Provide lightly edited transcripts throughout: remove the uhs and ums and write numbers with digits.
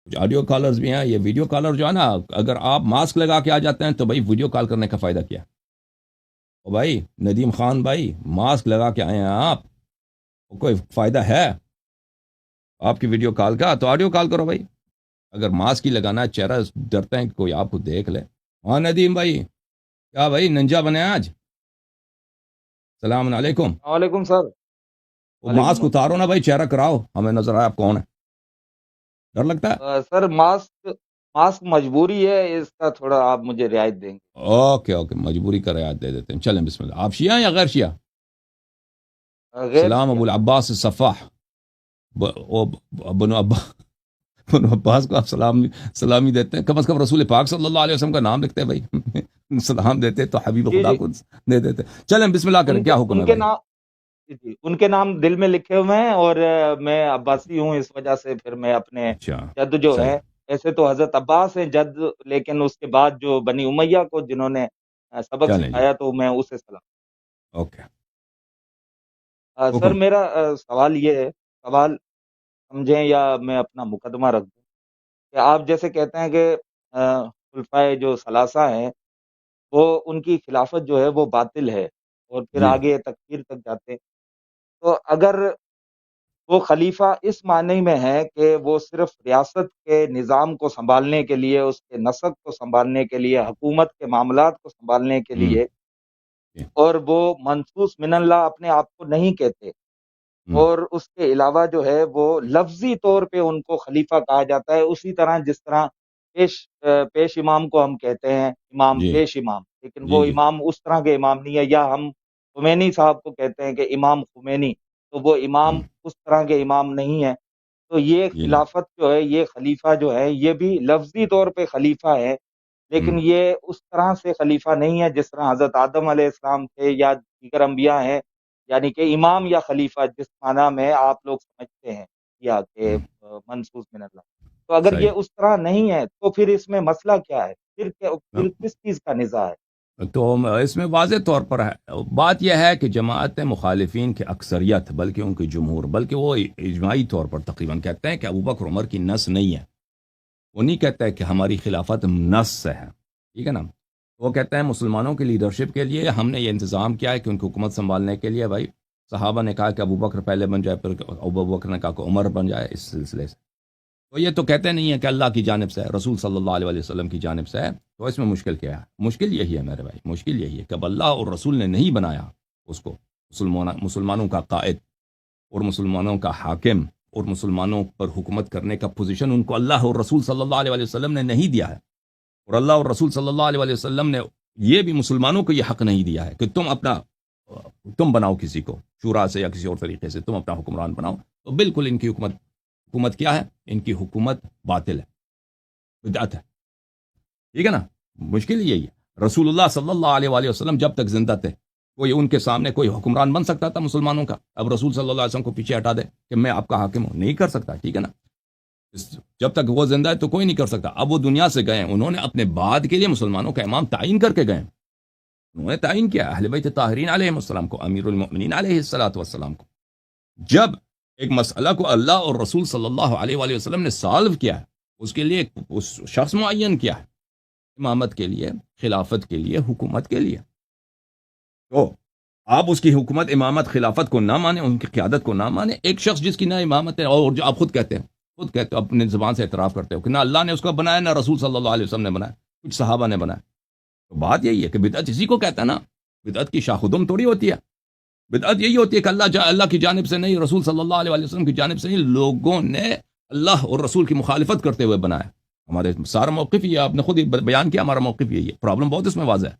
کچھ audio collars بھی ہیں. یہ ویڈیو کالر جو ہے نا، اگر آپ ماسک لگا کے آ جاتے ہیں تو بھائی ویڈیو کال کرنے کا فائدہ کیا؟ او بھائی ندیم خان بھائی، ماسک لگا کے آئے ہیں آپ، کوئی فائدہ ہے آپ کی ویڈیو کال کا؟ تو آڈیو کال کرو بھائی. اگر ماسک ہی لگانا ہے، چہرہ ڈرتے ہیں کہ کوئی آپ کو دیکھ لے. ہاں ندیم بھائی، کیا بھائی ننجا بنے آج؟ السلام علیکم. وعلیکم سر. وہ وعلیکم ماسک اتارو السلام. نا بھائی، چہرہ کراؤ، ہمیں نظر آئے آپ کون ہے. ڈر لگتا ہے؟ سر ماسک مجبوری ہے، اس کا تھوڑا آپ مجھے رعایت دیں گے؟ اوکے اوکے، مجبوری کا رعایت دے دیتے ہیں. چلیں بسم اللہ. آپ شیعہ یا غیر شیعہ؟ غیر سلام ابو شیعہ. العباس الصفاح. بنو ابا، بنو عباس کو آپ سلامی دیتے ہیں. کم از کم رسول پاک صلی اللہ علیہ وسلم کا نام لکھتے ہیں بھائی. سلام دیتے تو حبیب جی خدا جی. کو دے دیتے. چلیں بسم اللہ کریں. ان کے کیا حکم ان ہے کے بھائی؟ نام جی ان کے نام دل میں لکھے ہوئے ہیں، اور میں عباسی ہوں، اس وجہ سے پھر میں اپنے اچھا، جد جو صحیح. ہے، ایسے تو حضرت عباس ہیں جد، لیکن اس کے بعد جو بنی امیہ کو جنہوں نے سبق چلیں جی، سکھایا تو میں اسے سلام. اوکے. سر حکم. میرا سوال یہ ہے، سوال سمجھیں یا میں اپنا مقدمہ رکھ دوں، کہ آپ جیسے کہتے ہیں کہ خلفائے جو ثلاثہ ہیں، وہ ان کی خلافت جو ہے وہ باطل ہے، اور پھر جی آگے تکفیر تک جاتے ہیں. تو اگر وہ خلیفہ اس معنی میں ہے کہ وہ صرف ریاست کے نظام کو سنبھالنے کے لیے، اس کے نسق کو سنبھالنے کے لیے، حکومت کے معاملات کو سنبھالنے کے ہوں لیے، جی اور وہ منصوص من اللہ اپنے آپ کو نہیں کہتے، ہوں اور اس کے علاوہ جو ہے وہ لفظی طور پہ ان کو خلیفہ کہا جاتا ہے، اسی طرح جس طرح پیش امام کو ہم کہتے ہیں امام، جی پیش امام، لیکن جی وہ جی امام اس طرح کے امام نہیں ہے. یا ہم خمینی صاحب کو کہتے ہیں کہ امام خمینی، تو وہ امام ہوں اس طرح کے امام نہیں ہے. تو یہ جی جی خلافت جو ہے، یہ خلیفہ جو ہے، یہ بھی لفظی طور پہ خلیفہ ہے، ہوں لیکن یہ اس طرح سے خلیفہ نہیں ہے جس طرح حضرت آدم علیہ السلام تھے یا دیگر انبیاء ہیں. یعنی کہ امام یا خلیفہ جس معنی میں آپ لوگ سمجھتے ہیں، یا کہ ہوں، منصوص من اللہ، تو اگر صحیح. یہ اس طرح نہیں ہے تو پھر اس میں مسئلہ کیا ہے؟ پھر کس چیز کا نزاع ہے؟ تو اس میں واضح طور پر ہے، بات یہ ہے کہ جماعت مخالفین کی اکثریت، بلکہ ان کی جمہور، بلکہ وہ اجماعی طور پر تقریباً کہتے ہیں کہ ابو بکر عمر کی نس نہیں ہے. وہ نہیں کہتا ہے کہ ہماری خلافت نس سے ہے، ٹھیک ہے نا. وہ کہتے ہیں مسلمانوں کی لیڈرشپ کے لیے ہم نے یہ انتظام کیا ہے کہ ان کو حکومت سنبھالنے کے لیے بھائی صحابہ نے کہا کہ ابو بکر پہلے بن جائے، پھر ابو بکر نے کہا کہ عمر بن جائے. اس سلسلے سے تو یہ تو کہتے نہیں ہے کہ اللہ کی جانب سے ہے، رسول صلی اللہ علیہ وسلم کی جانب سے ہے. تو اس میں مشکل کیا ہے؟ مشکل یہی ہے میرے بھائی، مشکل یہی ہے کہ اب اللہ اور رسول نے نہیں بنایا اس کو مسلمانوں کا قائد اور مسلمانوں کا حاکم اور مسلمانوں پر حکومت کرنے کا پوزیشن ان کو اللہ اور رسول صلی اللہ علیہ وسلم نے نہیں دیا ہے. اور اللہ اور رسول صلی اللہ علیہ وسلم نے یہ بھی مسلمانوں کو یہ حق نہیں دیا ہے کہ تم بناؤ کسی کو شورا سے یا کسی اور طریقے سے تم اپنا حکمران بناؤ. تو بالکل ان کی حکومت کیا ہے؟ ان کی حکومت باطل ہے، بدعت ہے، ٹھیک ہے نا. مشکل یہی ہے. رسول اللہ صلی اللہ علیہ وآلہ وسلم جب تک زندہ تھے، کوئی ان کے سامنے کوئی حکمران بن سکتا تھا مسلمانوں کا؟ اب رسول صلی اللہ علیہ وسلم کو پیچھے ہٹا دے کہ میں آپ کا حاکم ہوں، نہیں کر سکتا، ٹھیک ہے نا. جب تک وہ زندہ ہے تو کوئی نہیں کر سکتا. اب وہ دنیا سے گئے، انہوں نے اپنے بعد کے لیے مسلمانوں کا امام تعین کر کے گئے. انہوں نے تعین کیا اہل بیت طاہرین علیہ السلام کو، امیر المؤمنین علیہ السلام کو. جب ایک مسئلہ کو اللہ اور رسول صلی اللہ علیہ وآلہ وسلم نے سالو کیا ہے، اس کے لیے اس شخص معین کیا ہے امامت کے لیے، خلافت کے لیے، حکومت کے لیے. تو آپ اس کی حکومت، امامت، خلافت کو نہ مانیں، ان کی قیادت کو نہ مانیں. ایک شخص جس کی نہ امامت ہے، اور جو آپ خود کہتے ہو اپنے زبان سے اعتراف کرتے ہو کہ نہ اللہ نے اس کو بنایا، نہ رسول صلی اللہ علیہ وسلم نے بنایا، کچھ صحابہ نے بنایا. تو بات یہی ہے کہ بدعت اسی کو کہتا ہے نا. بدعت کی شاخ و دم توڑی ہوتی ہے. بدعت یہی ہوتی ہے کہ اللہ کی جانب سے نہیں، رسول صلی اللہ علیہ وسلم کی جانب سے نہیں، لوگوں نے اللہ اور رسول کی مخالفت کرتے ہوئے بنایا. ہمارے سارا موقف یہ آپ نے خود ہی بیان کیا، ہمارا موقف یہی ہے. پرابلم بہت اس میں واضح ہے.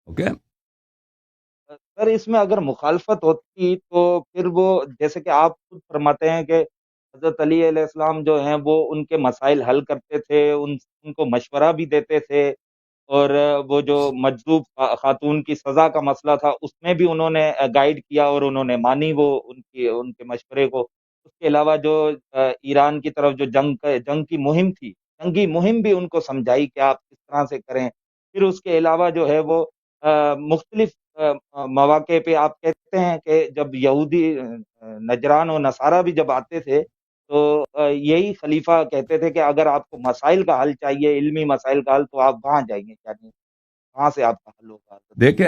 اوکے. سر اس میں اگر مخالفت ہوتی تو پھر وہ، جیسے کہ آپ خود فرماتے ہیں کہ حضرت علی علیہ السلام جو ہیں وہ ان کے مسائل حل کرتے تھے، ان کو مشورہ بھی دیتے تھے، اور وہ جو مجذوب خاتون کی سزا کا مسئلہ تھا اس میں بھی انہوں نے گائیڈ کیا، اور انہوں نے مانی وہ ان کے مشورے کو. اس کے علاوہ جو ایران کی طرف جو جنگ کی مہم تھی، جنگی مہم بھی ان کو سمجھائی کہ آپ کس طرح سے کریں. پھر اس کے علاوہ جو ہے وہ مختلف مواقع پہ آپ کہتے ہیں کہ جب یہودی نجران و نصارہ بھی جب آتے تھے تو یہی خلیفہ کہتے تھے کہ اگر آپ کو مسائل کا حل چاہیے، علمی مسائل کا حل، تو آپ وہاں جائیں گے، یعنی وہاں سے آپ کا حل ہوگا حضرت علی دیکھیں،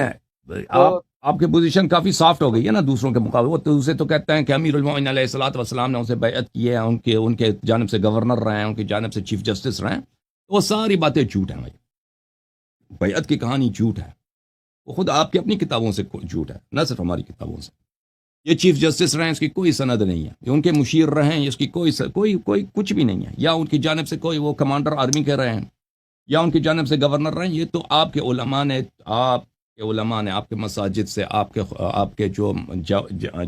سے۔ آپ تو آپ کی پوزیشن کافی سافٹ ہو گئی ہے نا دوسروں کے مقابلے. وہ تو اسے تو کہتے ہیں کہ امیر المومنین علیہ الصلوۃ والسلام نے اسے بیعت کی ہے، ان کے جانب سے گورنر رہے ہیں، ان کی جانب سے چیف جسٹس رہے ہیں. وہ ساری باتیں جھوٹ ہیں بھائی. بیعت کی کہانی جھوٹ ہے. وہ خود آپ کی اپنی کتابوں سے جھوٹ ہے، نہ صرف ہماری کتابوں سے. یہ چیف جسٹس رہے ہیں، اس کی کوئی سند نہیں ہے. یہ ان کے مشیر رہے ہیں، اس کی کوئی کچھ بھی نہیں ہے. یا ان کی جانب سے کوئی وہ کمانڈر آرمی کے رہے ہیں، یا ان کی جانب سے گورنر رہے ہیں. یہ تو آپ کے علماء نے، آپ کے مساجد سے، آپ کے جو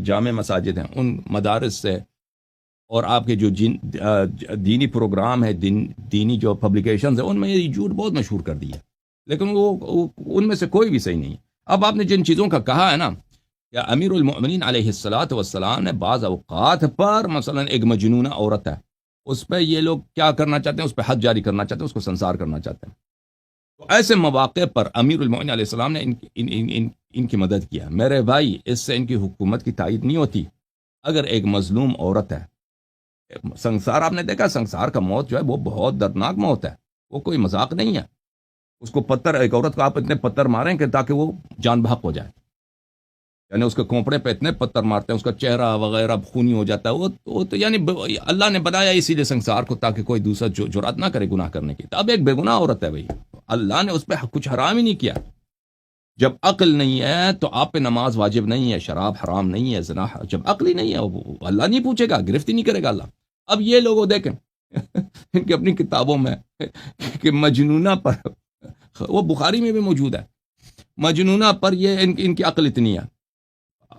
جامع مساجد ہیں ان مدارس سے، اور آپ کے جو دینی پروگرام ہے، دینی جو پبلیکیشنز ہیں، ان میں یہ جھوٹ بہت مشہور کر دی ہے. لیکن ان میں سے کوئی بھی صحیح نہیں ہے. اب آپ نے جن چیزوں کا کہا ہے نا، یا امیر المؤمنین علیہ الصلوۃ والسلام نے بعض اوقات پر مثلا ایک مجنونہ عورت ہے، اس پہ یہ لوگ کیا کرنا چاہتے ہیں، اس پہ حد جاری کرنا چاہتے ہیں، اس کو سنسار کرنا چاہتے ہیں. تو ایسے مواقع پر امیر المؤمنین علیہ السلام نے ان کی مدد کیا. میرے بھائی، اس سے ان کی حکومت کی تائید نہیں ہوتی. اگر ایک مظلوم عورت ہے، سنسار آپ نے دیکھا، سنسار کا موت جو ہے وہ بہت دردناک موت ہے، وہ کوئی مذاق نہیں ہے. اس کو ایک عورت کو آپ اتنے پتھر ماریں کہ تاکہ وہ جان بحق ہو جائے، یعنی اس کے کھوپڑے پہ اتنے پتھر مارتے ہیں، اس کا چہرہ وغیرہ خونی ہو جاتا ہے. وہ تو یعنی اللہ نے بنایا اسی لیے سنسار کو، تاکہ کوئی دوسرا جرات نہ کرے گناہ کرنے کی. اب ایک بے گناہ عورت ہے بھائی، اللہ نے اس پہ کچھ حرام ہی نہیں کیا. جب عقل نہیں ہے تو آپ پہ نماز واجب نہیں ہے، شراب حرام نہیں ہے، زنا. جب عقل ہی نہیں ہے، اللہ نہیں پوچھے گا، گرفت ہی نہیں کرے گا اللہ. اب یہ لوگوں دیکھیں ان کی اپنی کتابوں میں کہ مجنونہ پر، وہ بخاری میں بھی موجود ہے، مجنونہ پر یہ ان کی عقل اتنی ہے،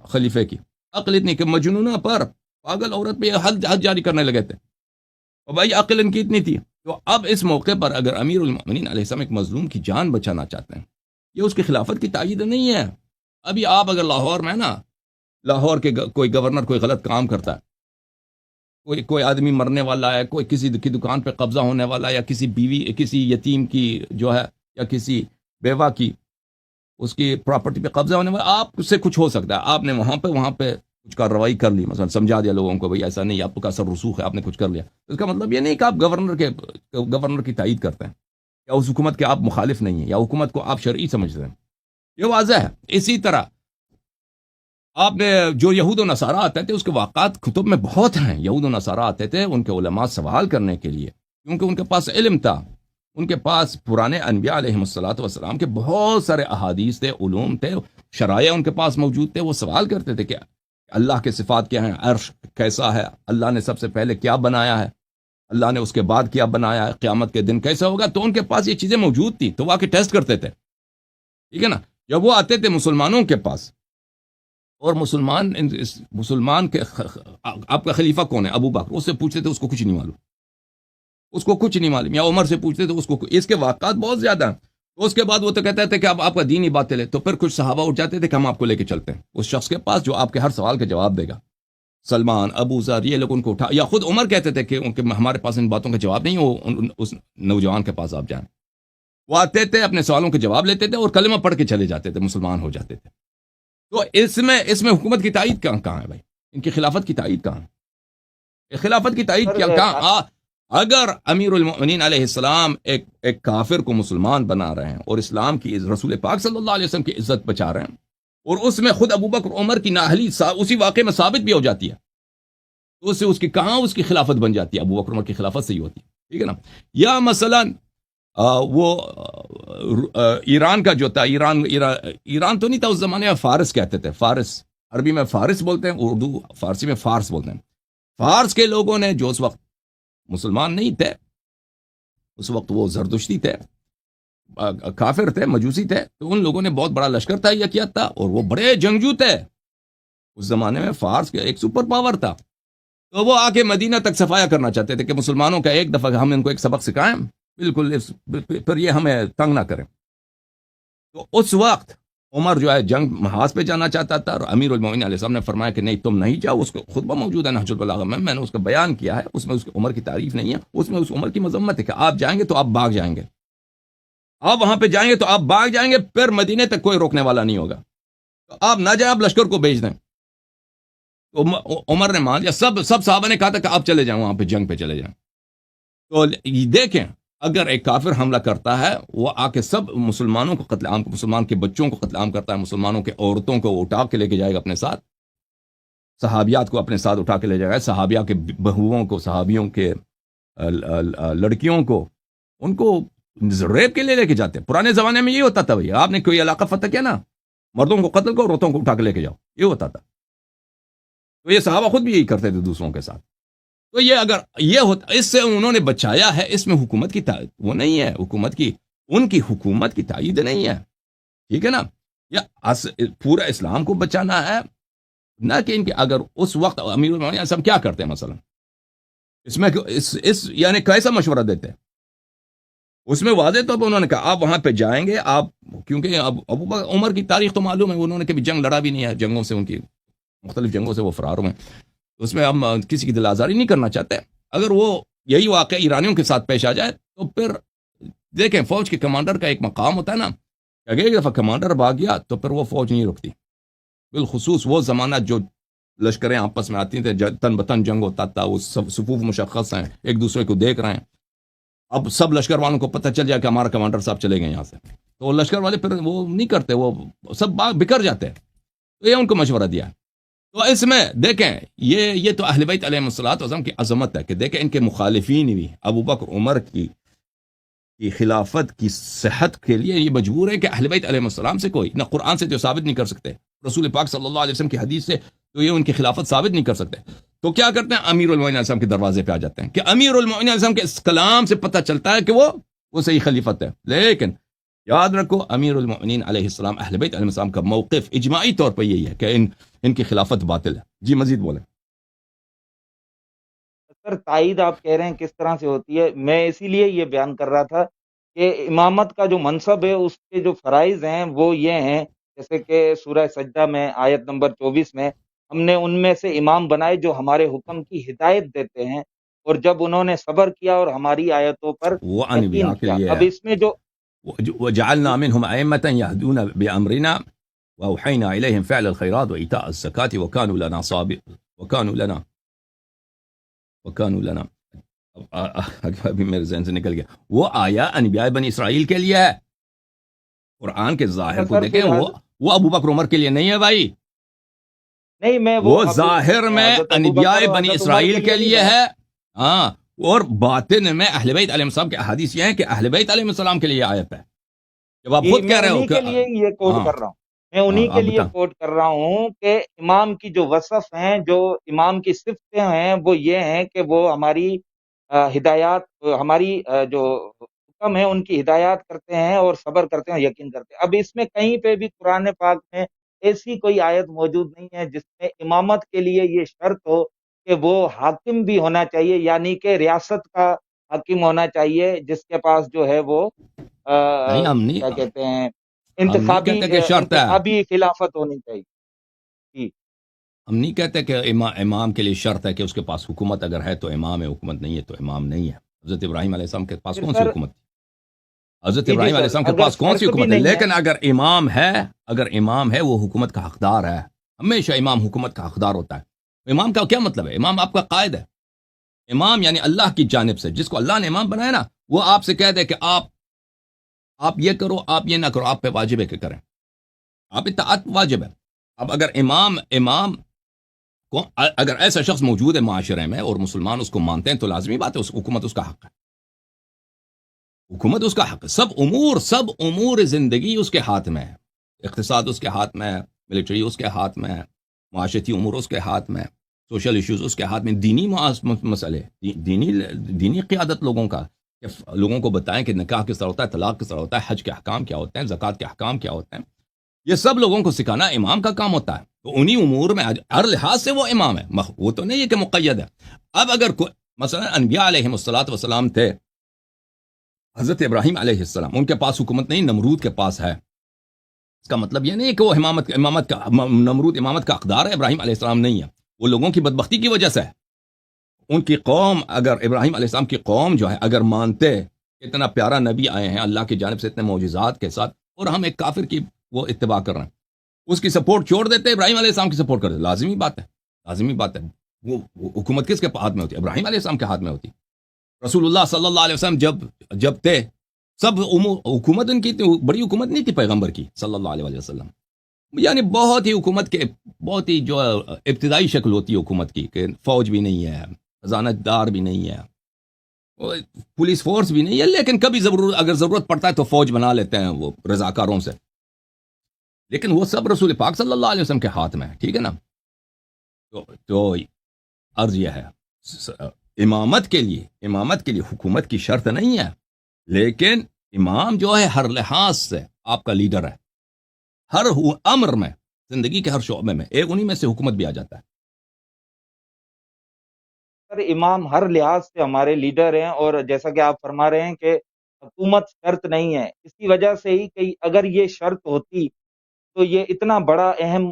خلیفے کی عقل اتنی کہ مجنونہ پر، پاگل عورت پہ یہ حد جاری کرنے لگے تھے. اور بھائی عقل ان کی اتنی تھی. تو اب اس موقع پر اگر امیر المؤمنین علیہ السلام ایک مظلوم کی جان بچانا چاہتے ہیں، یہ اس کی خلافت کی تائید نہیں ہے. ابھی آپ اگر لاہور میں نا، لاہور کے کوئی گورنر کوئی غلط کام کرتا ہے، کوئی آدمی مرنے والا ہے، کوئی کسی کی دکان پہ قبضہ ہونے والا ہے، یا کسی بیوی، کسی یتیم کی جو ہے، یا کسی بیوہ کی، اس کی پراپرٹی پہ قبضہ ہونے والا، آپ سے کچھ ہو سکتا ہے. آپ نے وہاں پہ کچھ کارروائی کر لی، مثلا سمجھا دیا لوگوں کو بھئی ایسا نہیں، آپ کا اثر رسوخ ہے، آپ نے کچھ کر لیا. اس کا مطلب یہ نہیں کہ آپ گورنر کی تائید کرتے ہیں، یا اس حکومت کے آپ مخالف نہیں ہیں، یا حکومت کو آپ شرعی سمجھتے ہیں. یہ واضح ہے. اسی طرح آپ نے جو یہود و نصارہ آتے تھے، اس کے واقعات کتب میں بہت ہیں. یہود و نصارہ آتے تھے ان کے علماء سوال کرنے کے لیے، کیونکہ ان کے پاس علم تھا. ان کے پاس پرانے انبیاء علیہ الصلوۃ والسلام کے بہت سارے احادیث تھے، علوم تھے، شرائع ان کے پاس موجود تھے. وہ سوال کرتے تھے کہ اللہ کے صفات کیا ہیں، عرش کیسا ہے، اللہ نے سب سے پہلے کیا بنایا ہے، اللہ نے اس کے بعد کیا بنایا ہے، قیامت کے دن کیسا ہوگا. تو ان کے پاس یہ چیزیں موجود تھی، تو وہ آ کے ٹیسٹ کرتے تھے. ٹھیک ہے نا. جب وہ آتے تھے مسلمانوں کے پاس، اور مسلمان کے آپ کا خلیفہ کون ہے، ابو بکر، اس سے پوچھتے تھے، اس کو کچھ نہیں معلوم، اس کو کچھ نہیں معلوم. یا عمر سے پوچھتے تھے، اس کے واقعات بہت زیادہ ہیں. تو اس کے بعد وہ تو کہتے تھے کہ اب آپ کا دین ہی باتیں لے. تو پھر کچھ صحابہ اٹھ جاتے تھے کہ ہم آپ کو لے کے چلتے ہیں اس شخص کے پاس جو آپ کے ہر سوال کا جواب دے گا. سلمان، ابو ذر، یہ لوگ ان کو اٹھا، یا خود عمر کہتے تھے کہ ہمارے پاس ان باتوں کا جواب نہیں، وہ اس نوجوان کے پاس آپ جائیں. وہ آتے تھے، اپنے سوالوں کے جواب لیتے تھے، اور کلمہ پڑھ کے چلے جاتے تھے، مسلمان ہو جاتے تھے. تو اس میں حکومت کی تائید کہاں ہے بھائی؟ ان کی خلافت کی تائید کہاں ہے؟ خلافت کی تائید کیا کہاں؟ اگر امیر المؤمنین علیہ السلام ایک کافر کو مسلمان بنا رہے ہیں، اور اسلام کی رسول پاک صلی اللہ علیہ وسلم کی عزت بچا رہے ہیں، اور اس میں خود ابو بکر عمر کی نااہلی اسی واقعے میں ثابت بھی ہو جاتی ہے، تو اس کی کہاں اس کی خلافت بن جاتی ہے؟ ابو بکر عمر کی خلافت سے ہی ہوتی ہے. ٹھیک ہے نا. یا مثلا وہ ایران کا جو تھا، ایران تو نہیں تھا اس زمانے میں، فارس کہتے تھے. فارس، عربی میں فارس بولتے ہیں، اردو فارسی میں فارس بولتے ہیں. فارس کے لوگوں نے جو اس وقت مسلمان نہیں تھے، اس وقت وہ زردشتی تھے، کافر تھے، مجوسی تھے. تو ان لوگوں نے بہت بڑا لشکر تہیہ کیا تھا، اور وہ بڑے جنگجو تھے. اس زمانے میں فارس کا ایک سپر پاور تھا. تو وہ آ کے مدینہ تک صفایا کرنا چاہتے تھے کہ مسلمانوں کا ایک دفعہ ہم ان کو ایک سبق سکھائیں، بالکل پھر یہ ہمیں تنگ نہ کریں. تو اس وقت عمر جو ہے جنگ محاذ پہ جانا چاہتا تھا، اور امیر المومنین علیہ السلام نے فرمایا کہ نہیں، تم نہیں جاؤ. اس کو خطبہ موجود ہے نہج البلاغہ میں نے اس کا بیان کیا ہے. اس میں اس عمر کی تعریف نہیں ہے، اس میں اس عمر کی مذمت ہے کہ آپ جائیں گے تو آپ بھاگ جائیں گے، آپ وہاں پہ جائیں گے تو آپ بھاگ جائیں گے، پھر مدینے تک کوئی روکنے والا نہیں ہوگا. تو آپ نہ جائیں، آپ لشکر کو بھیج دیں. تو عمر نے مان لیا، سب صحابہ نے کہا تھا کہ آپ چلے جائیں وہاں پہ، جنگ پہ چلے جائیں. تو دیکھیں اگر ایک کافر حملہ کرتا ہے، وہ آ کے سب مسلمانوں کو قتل عام، مسلمان کے بچوں کو قتل عام کرتا ہے، مسلمانوں کے عورتوں کو اٹھا کے لے کے جائے گا اپنے ساتھ، صحابیات کو اپنے ساتھ اٹھا کے لے جائے گا، صحابیہ کے بہوؤں کو، صحابیوں کے لڑکیوں کو، ان کو ریپ کے لے کے جاتے ہیں. پرانے زمانے میں یہ ہوتا تھا، بھائی آپ نے کوئی علاقہ فتح کیا نا، مردوں کو قتل کرو، عورتوں کو اٹھا کے لے کے جاؤ، یہ ہوتا تھا. تو یہ صحابہ خود بھی یہی کرتے تھے دوسروں کے ساتھ. تو یہ اگر یہ ہوتا، اس سے انہوں نے بچایا ہے، اس میں حکومت کی وہ نہیں ہے، حکومت کی، ان کی حکومت کی تائید نہیں ہے، ٹھیک ہے نا. یا پورا اسلام کو بچانا ہے، نہ کہ ان کے اگر اس وقت امیر المومنین سب کیا کرتے ہیں مثلا، اس میں یعنی کیسا مشورہ دیتے ہیں. اس میں واضح طور پر انہوں نے کہا آپ وہاں پہ جائیں گے، آپ کیونکہ اب ابو بکر عمر کی تاریخ تو معلوم ہے، انہوں نے کبھی جنگ لڑا بھی نہیں ہے، جنگوں سے ان کی مختلف جنگوں سے وہ فرار ہوئے. اس میں ہم کسی کی دل آزاری نہیں کرنا چاہتے. اگر وہ یہی واقعہ ایرانیوں کے ساتھ پیش آ جائے تو پھر دیکھیں، فوج کے کمانڈر کا ایک مقام ہوتا ہے نا، کہ ایک دفعہ کمانڈر بھاگ گیا تو پھر وہ فوج نہیں رکتی. بالخصوص وہ زمانہ جو لشکریں آپس میں آتی تھے، تن بتن جنگ ہوتا تھا، وہ صفوف مشخص ہیں، ایک دوسرے کو دیکھ رہے ہیں. اب سب لشکر والوں کو پتہ چل جائے کہ ہمارا کمانڈر صاحب چلے گئے یہاں سے، تو لشکر والے پھر وہ نہیں کرتے، وہ سب بکھر جاتے ہیں. تو یہ ان کو مشورہ دیا. تو اس میں دیکھیں یہ تو اہل بیت علیہم الصلوۃ کی عظمت ہے کہ دیکھیں ان کے مخالفین بھی ابو بکر عمر کی خلافت کی صحت کے لیے یہ مجبور ہے کہ اہل بیت علیہم السلام سے کوئی نہ قرآن سے جو ثابت نہیں کر سکتے، رسول پاک صلی اللہ علیہ وسلم کی حدیث سے تو یہ ان کی خلافت ثابت نہیں کر سکتے. تو کیا کرتے ہیں، امیر المومنین علیہ السلام کے دروازے پہ آ جاتے ہیں، کہ امیر المومنین علیہ السلام کے اس کلام سے پتہ چلتا ہے کہ وہ صحیح خلیفت ہے. لیکن یاد رکھو، امیر المومنین علیہ السلام، اہل بیت علیہ السلام کا موقف اجماعی طور پر یہی ہے کہ ان کی خلافت باطل ہے. جی مزید بولیں. سر تائید آپ کہہ رہے ہیں کس طرح سے ہوتی ہے، میں اسی لیے یہ بیان کر رہا تھا کہ امامت کا جو منصب ہے اس کے جو فرائض ہیں وہ یہ ہیں، جیسے کہ سورہ سجدہ میں آیت نمبر 24 میں ہم نے ان میں سے امام بنائے جو ہمارے حکم کی ہدایت دیتے ہیں، اور جب انہوں نے صبر کیا اور ہماری آیتوں پر وہ انبیاء یقین کے کیا. لیے اب ہے، اس میں جو وجعلنا منهم أئمة يهدون بأمرنا وأوحينا إليهم فعل الخيرات وإيتاء الزكاة وكانوا لنا صابرين وكانوا لنا ابھی میرے ذہن سے نکل گیا. وہ آیا انبیاء بنی اسرائیل کے لیے ہے. قرآن کے ظاہر کو دیکھیں، وہ ابو بکر عمر کے لیے نہیں ہے بھائی. نہیں، میں وہ ظاہر میں حضرت ابو انبیاء بکر اور بنی حضرت عمر اسرائیل کے لیے نہیں ہے، ہاں. اور باطن میں اہل بیت علیہ السلام کے احادیث یہ ہیں کہ اہل بیت علیہ السلام کے لیے آیت ہے. جب آپ خود میں کہہ رہے ہو انہی کہ کے لیے یہ کوٹ ہاں کر رہا ہوں، میں انہی کے آپ لیے بتائیں. کوٹ کر رہا ہوں کہ امام کی جو وصف ہیں، جو امام کی صفتیں ہیں، وہ یہ ہیں کہ وہ ہماری ہدایات، ہماری جو حکم ہے ان کی ہدایات کرتے ہیں اور صبر کرتے ہیں اور یقین کرتے ہیں. اب اس میں کہیں پہ بھی قرآن پاک میں ایسی کوئی آیت موجود نہیں ہے جس میں امامت کے لیے یہ شرط ہو کہ وہ حاکم بھی ہونا چاہیے، یعنی کہ ریاست کا حاکم ہونا چاہیے جس کے پاس جو ہے وہ نہیں، کیا کہتے ہیں، ہم نہیں کہتے کہ شرط ہے، انتخابی خلافت ہونی چاہیے. جی ہم نہیں کہتے کہ امام کے لیے شرط ہے کہ اس کے پاس حکومت اگر ہے تو امام ہے، حکومت نہیں ہے تو امام نہیں ہے. حضرت ابراہیم علیہ السلام کے پاس پھر کون سی سر، حکومت تھی؟ حضرت جی ابراہیم علیہ سر، السلام کے اگر پاس کون سی شرط بھی حکومت ہے؟ نہیں ہے، لیکن اگر امام ہے وہ حکومت کا حقدار ہے. ہمیشہ امام حکومت کا حقدار ہوتا ہے. امام کا کیا مطلب ہے؟ امام آپ کا قائد ہے. امام یعنی اللہ کی جانب سے جس کو اللہ نے امام بنایا نا، وہ آپ سے کہہ دے کہ آپ یہ کرو، آپ یہ نہ کرو، آپ پہ واجب ہے کہ کریں، آپ اطاعت واجب ہے. اب اگر امام کو اگر ایسا شخص موجود ہے معاشرے میں اور مسلمان اس کو مانتے ہیں تو لازمی بات ہے حکومت اس کا حق ہے. حکومت اس کا حق ہے. سب امور زندگی اس کے ہاتھ میں ہے. اقتصاد اس کے ہاتھ میں ہے، ملٹری اس کے ہاتھ میں ہے، معاشرتی امور اس کے ہاتھ میں، سوشل ایشوز اس کے ہاتھ میں، دینی مسئلے، دینی قیادت لوگوں کا، کہ لوگوں کو بتائیں کہ نکاح کس طرح ہوتا ہے، طلاق کس طرح ہوتا ہے، حج کے احکام کیا ہوتے ہیں، زکوٰۃ کے احکام کیا ہوتے ہیں. یہ سب لوگوں کو سکھانا امام کا کام ہوتا ہے. تو انہی امور میں ہر لحاظ سے وہ امام ہے، وہ تو نہیں ہے کہ مقید ہے. اب اگر مثلا انبیاء علیہ السلام تھے، حضرت ابراہیم علیہ السلام، ان کے پاس حکومت نہیں، نمرود کے پاس ہے. اس کا مطلب یہ نہیں ہے کہ وہ نمرود امامت کا حقدار ہے، ابراہیم علیہ السلام نہیں ہے. وہ لوگوں کی بدبختی کی وجہ سے ہے. ان کی قوم، اگر ابراہیم علیہ السلام کی قوم جو ہے اگر مانتے اتنا پیارا نبی آئے ہیں اللہ کی جانب سے اتنے معجزات کے ساتھ، اور ہم ایک کافر کی وہ اتباع کر رہے ہیں، اس کی سپورٹ چھوڑ دیتے، ابراہیم علیہ السلام کی سپورٹ کر دیتے، لازمی بات ہے. لازمی بات ہے. وہ حکومت کس کے ہاتھ میں ہوتی ہے؟ ابراہیم علیہ السلام کے ہاتھ میں ہوتی. رسول اللہ صلی اللہ علیہ وسلم جب تھے سب حکومت ان کی بڑی حکومت نہیں تھی پیغمبر کی صلی اللہ علیہ وسلم. یعنی بہت ہی حکومت کے بہت ہی جو ابتدائی شکل ہوتی ہے حکومت کی کہ فوج بھی نہیں ہے، خزانہ دار بھی نہیں ہے، پولیس فورس بھی نہیں ہے، لیکن کبھی اگر ضرورت پڑتا ہے تو فوج بنا لیتے ہیں وہ رضاکاروں سے. لیکن وہ سب رسول پاک صلی اللہ علیہ وسلم کے ہاتھ میں ہے. ٹھیک ہے نا. تو عرض یہ ہے امامت کے لیے حکومت کی شرط نہیں ہے، لیکن امام جو ہے ہر لحاظ سے آپ کا لیڈر ہے، ہر امر میں، زندگی کے ہر شعبے میں. ایک انہی میں سے حکومت بھی آ جاتا ہے. سر امام ہر لحاظ سے ہمارے لیڈر ہیں، اور جیسا کہ آپ فرما رہے ہیں کہ حکومت شرط نہیں ہے، اسی وجہ سے ہی کہ اگر یہ شرط ہوتی تو یہ اتنا بڑا اہم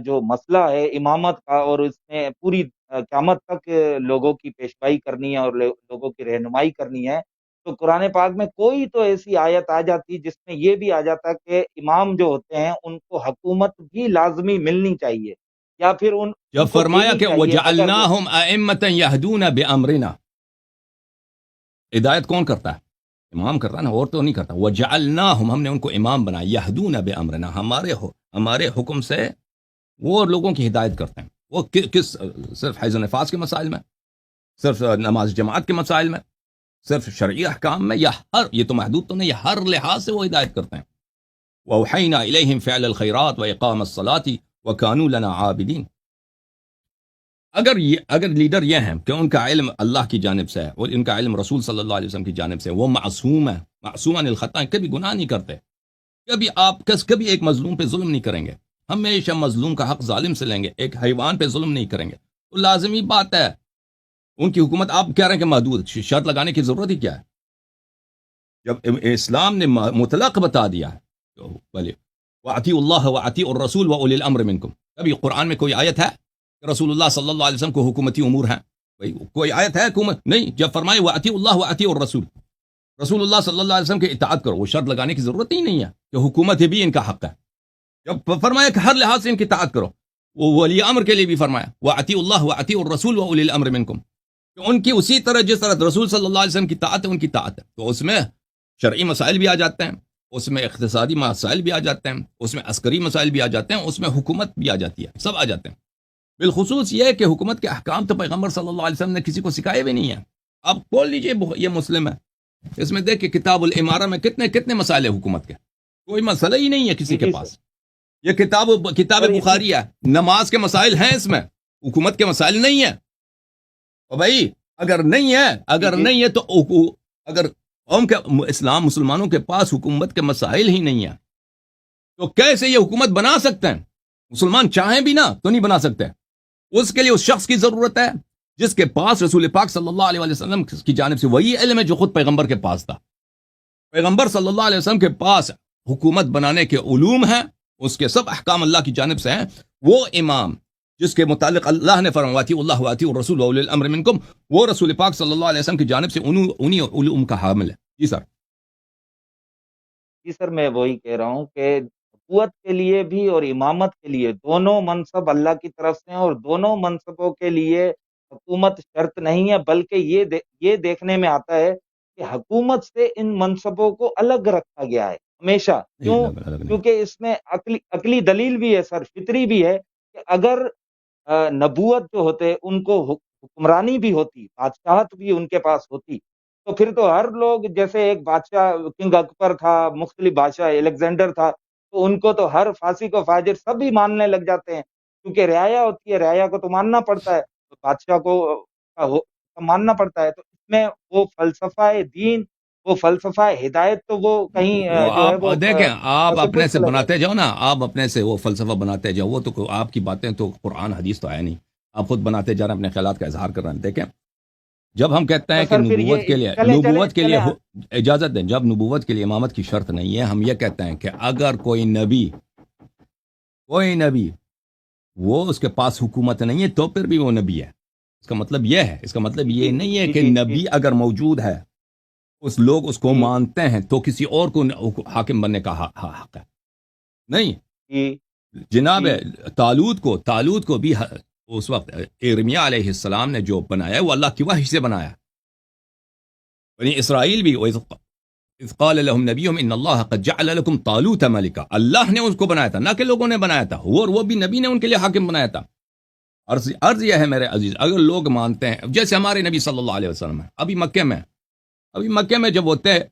جو مسئلہ ہے امامت کا، اور اس میں پوری قیامت تک لوگوں کی پیشوائی کرنی ہے اور لوگوں کی رہنمائی کرنی ہے، تو قرآن پاک میں کوئی تو ایسی آیت آ جاتی جس میں یہ بھی آ جاتا کہ امام جو ہوتے ہیں ان کو حکومت بھی لازمی ملنی چاہیے، یا پھر جب ان کو فرمایا دینی کہ چاہیے اگر وہ. وَجَعَلْنَاهُمْ أَئِمَّةً يَهْدُونَ بِأَمْرِنَا، ہدایت کون کرتا ہے؟ امام کرتا ہے نا، اور تو نہیں کرتا. وَجَعَلْنَاهُمْ، ہم نے ان کو امام بنایا، يَهْدُونَ بِأَمْرِنَا، ہمارے حکم سے وہ لوگوں کی ہدایت کرتے ہیں. وہ کس؟ صرف حیض و نفاس کے مسائل میں، صرف نماز جماعت کے مسائل میں، صرف شرعی احکام میں، یا یہ تو محدود تو نہیں، یہ ہر لحاظ سے وہ ہدایت کرتے ہیں. وَأَوْحَيْنَا إِلَيْهِمْ فِعْلَ الْخَيْرَاتِ وَإِقَامَ الصَّلَاةِ وَكَانُوا لَنَا عَابِدِينَ. اگر لیڈر یہ ہیں کہ ان کا علم اللہ کی جانب سے ہے اور ان کا علم رسول صلی اللہ علیہ وسلم کی جانب سے، وہ معصوم ہے، معصوم عن الخطا، کبھی گناہ نہیں کرتے، کبھی ایک مظلوم پہ ظلم نہیں کریں گے، ہمیشہ مظلوم کا حق ظالم سے لیں گے، ایک حیوان پہ ظلم نہیں کریں گے. تو لازمی بات ہے ان کی حکومت. آپ کہہ رہے ہیں کہ محدود، شرط لگانے کی ضرورت ہی کیا ہے جب اسلام نے مطلق بتا دیا ہے؟ تو بھلے وَأَطِيعُوا اللَّهَ وَأَطِيعُوا الرَّسُولَ وَأُولِي الْأَمْرِ مِنْكُمْ. کبھی قرآن میں کوئی آیت ہے کہ رسول اللہ صلی اللہ علیہ وسلم کو حکومتی امور ہیں؟ کوئی آیت ہے حکومت نہیں. جب فرمائے وَأَطِيعُوا اللَّهَ وَأَطِيعُوا الرَّسُولَ، رسول اللہ صلی اللہ علیہ وسلم کی اطاعت کرو، وہ شرط لگانے کی ضرورت ہی نہیں ہے کہ حکومت بھی ان کا حق ہے. جب فرمایا کہ ہر لحاظ سے ان کی اطاعت کرو، وہ ولی امر کے لیے بھی فرمایا وَأَطِيعُوا اللَّهَ وَأَطِيعُوا الرَّسُولَ وَأُولِي الْأَمْرِ مِنْكُمْ، کہ ان کی اسی طرح جس طرح رسول صلی اللہ علیہ وسلم کی اطاعت ہے ان کی اطاعت ہے. تو اس میں شرعی مسائل بھی آ جاتے ہیں، اس میں اقتصادی مسائل بھی آ جاتے ہیں، اس میں عسکری مسائل بھی آ جاتے ہیں، اس میں حکومت بھی آ جاتی ہے، سب آ جاتے ہیں. بالخصوص یہ کہ حکومت کے احکام تو پیغمبر صلی اللہ علیہ وسلم نے کسی کو سکھائے بھی نہیں ہیں. آپ بول لیجئے یہ مسلم ہے، اس میں دیکھ کہ کتاب الامارہ میں کتنے مسائل ہیں حکومت کے، کوئی مسئلہ ہی نہیں ہے کسی کے جی پاس. سر. یہ کتاب اور بخاری ہے، نماز کے مسائل ہیں اس میں، حکومت کے مسائل نہیں ہیں. اور بھائی اگر نہیں ہے تو اگر قوم کے اسلام مسلمانوں کے پاس حکومت کے مسائل ہی نہیں ہیں تو کیسے یہ حکومت بنا سکتے ہیں؟ مسلمان چاہیں بھی نہ تو نہیں بنا سکتے. اس کے لیے اس شخص کی ضرورت ہے جس کے پاس رسول پاک صلی اللہ علیہ وسلم کی جانب سے وہی علم ہے جو خود پیغمبر کے پاس تھا. پیغمبر صلی اللہ علیہ وسلم کے پاس حکومت بنانے کے علوم ہیں، اس کے سب احکام اللہ کی جانب سے ہیں. وہ امام جس کے متعلق اللہ نے فرمایا وَأَطِيعُوا اللَّهَ وَأَطِيعُوا الرَّسُولَ وَأُولِي الْأَمْرِ مِنْكُمْ، وہ رسول پاک صلی اللہ علیہ وسلم کی جانب سے انہی علوم کا حامل ہے. جی سر. جی سر، میں وہی کہہ رہا ہوں کہ نبوت کے لیے بھی اور امامت کے لیے دونوں منصب اللہ کی طرف سے ہیں، اور دونوں منصبوں کے لیے حکومت شرط نہیں ہے، بلکہ یہ دیکھنے میں آتا ہے کہ حکومت سے ان منصبوں کو الگ رکھا گیا ہے ہمیشہ. نہیں، کیوں؟ الگ نہیں. کیونکہ اس میں عقلی دلیل بھی ہے سر، فطری بھی ہے کہ اگر نبوت جو ہوتے ان کو حکمرانی بھی ہوتی، بادشاہت بھی ان کے پاس ہوتی، تو پھر تو ہر لوگ، جیسے ایک بادشاہ کنگ اکبر تھا، مختلف بادشاہ الیگزینڈر تھا، تو ان کو تو ہر فاسق و فاجر سب ہی ماننے لگ جاتے ہیں، کیونکہ رعایا ہوتی ہے، رعایا کو تو ماننا پڑتا ہے، تو بادشاہ کو ماننا پڑتا ہے. تو اس میں وہ فلسفہ دین، وہ فلسفہ ہدایت تو وہ کہیں وہ جو ہے آپ وہ دیکھیں، آپ اپنے سپرڈ سے چلا جائے. بناتے جاؤ نا، آپ اپنے سے وہ فلسفہ بناتے جاؤ، وہ تو آپ کی باتیں تو قرآن حدیث تو آیا نہیں، آپ خود بناتے جا رہے ہیں، اپنے خیالات کا اظہار کر رہے ہیں. دیکھیں جب ہم کہتے ہیں تو کہ سر پھر یہ چلیں چلیں نبوت کے لیے چلیں. اجازت دیں، جب نبوت کے لیے امامت کی شرط نہیں ہے، ہم یہ کہتے ہیں کہ اگر کوئی نبی وہ اس کے پاس حکومت نہیں ہے تو پھر بھی وہ نبی ہے. اس کا مطلب یہ ہے، اس کا مطلب یہ نہیں ہے جی کہ جی جی نبی اگر موجود ہے لوگ اس کو جی مانتے ہیں تو کسی اور کو حاکم بننے کا حق ہے. نہیں جی جناب، جی طالوت کو بھی اس وقت ارمیہ علیہ السلام نے جو بنایا وہ اللہ کی وحی سے بنایا. بنی اسرائیل بھی اذ قال لهم نبيهم ان الله قد جعل لكم طالوت ملكا، اللہ نے اس کو بنایا تھا، نہ کہ لوگوں نے بنایا تھا، اور وہ بھی نبی نے ان کے لیے حاکم بنایا تھا. عرض یہ ہے میرے عزیز، اگر لوگ مانتے ہیں جیسے ہمارے نبی صلی اللہ علیہ وسلم ہے، ابھی مکے میں جب ہوتے ہیں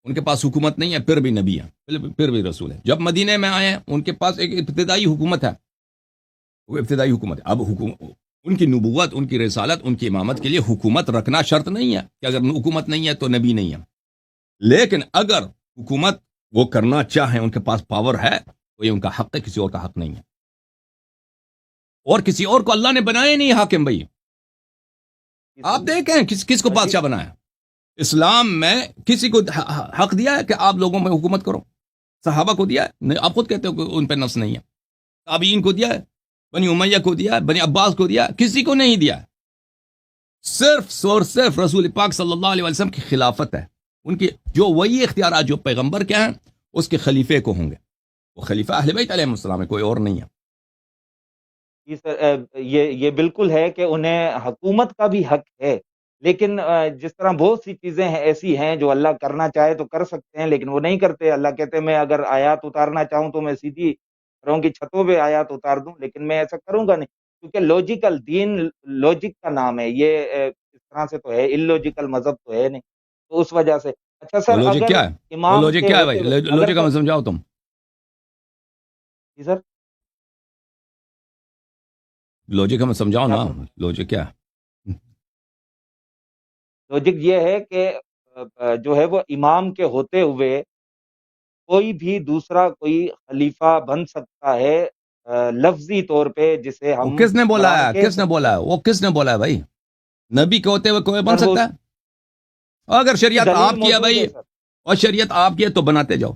ان کے پاس حکومت نہیں ہے، پھر بھی نبی ہے، پھر بھی رسول ہے. جب مدینے میں آئے ہیں ان کے پاس ایک ابتدائی حکومت ہے، وہ ابتدائی حکومت ہے. اب ان کی نبوت، ان کی رسالت، ان کی امامت کے لیے حکومت رکھنا شرط نہیں ہے کہ اگر حکومت نہیں ہے تو نبی نہیں ہے. لیکن اگر حکومت وہ کرنا چاہیں، ان کے پاس پاور ہے، تو یہ ان کا حق ہے، کسی اور کا حق نہیں ہے. اور کسی اور کو اللہ نے بنایا نہیں حاکم. بھائی آپ دیکھیں کس کو بادشاہ بنایا. اسلام میں کسی کو حق دیا ہے کہ آپ لوگوں میں حکومت کرو؟ صحابہ کو دیا ہے؟ آپ خود کہتے ہو کہ ان پہ نص نہیں ہے. تابعین کو دیا ہے، بنی امیہ کو دیا ہے، بنی عباس کو دیا ہے، کسی کو نہیں دیا ہے. صرف اور صرف رسول پاک صلی اللہ علیہ وسلم کی خلافت ہے. ان کی جو وہی اختیارات جو پیغمبر کے ہیں اس کے خلیفے کو ہوں گے. وہ خلیفہ اہل بیت علیہ السلام ہے، کوئی اور نہیں ہے. جی سر، یہ بالکل ہے کہ انہیں حکومت کا بھی حق ہے، لیکن جس طرح بہت سی چیزیں ایسی ہیں جو اللہ کرنا چاہے تو کر سکتے ہیں، لیکن وہ نہیں کرتے. اللہ کہتے ہیں میں اگر آیات اتارنا چاہوں تو میں سیدھی گھروں کی چھتوں پہ آیات اتار دوں، لیکن میں ایسا کروں گا نہیں، کیونکہ لوجیکل دین لوجک کا نام ہے. یہ اس طرح سے تو ہے، ان لوجیکل مذہب تو ہے نہیں، تو اس وجہ سے. اچھا وہ سر، لوجک اگر کیا ہے؟ وہ امام لوجک کے کیا ہے ہوتے بھائی؟ ہوئے اگر لوجک کا سر، میں سمجھاؤ تم. جی سر، لوجک کا میں سمجھاؤ کیا نا. فرما، لوجک کیا ہے؟ لوجک یہ ہے کہ جو ہے وہ امام کے ہوتے ہوئے کوئی بھی دوسرا کوئی خلیفہ بن سکتا ہے، لفظی طور پہ جسے وہ ہم کس نے بولا عمران ہے؟ کہہ کس نے سکتے بولا ہیں. ہے؟ وہ کس نے بولا ہے بھائی؟ نبی کے ہوتے ہوئے کوئی بن سر وہ سکتا ہے؟ اگر اس کی شریعت دلیل آپ کی ہے موجود بھائی، ہے سر. اور شریعت آپ کی ہے تو بناتے جاؤ.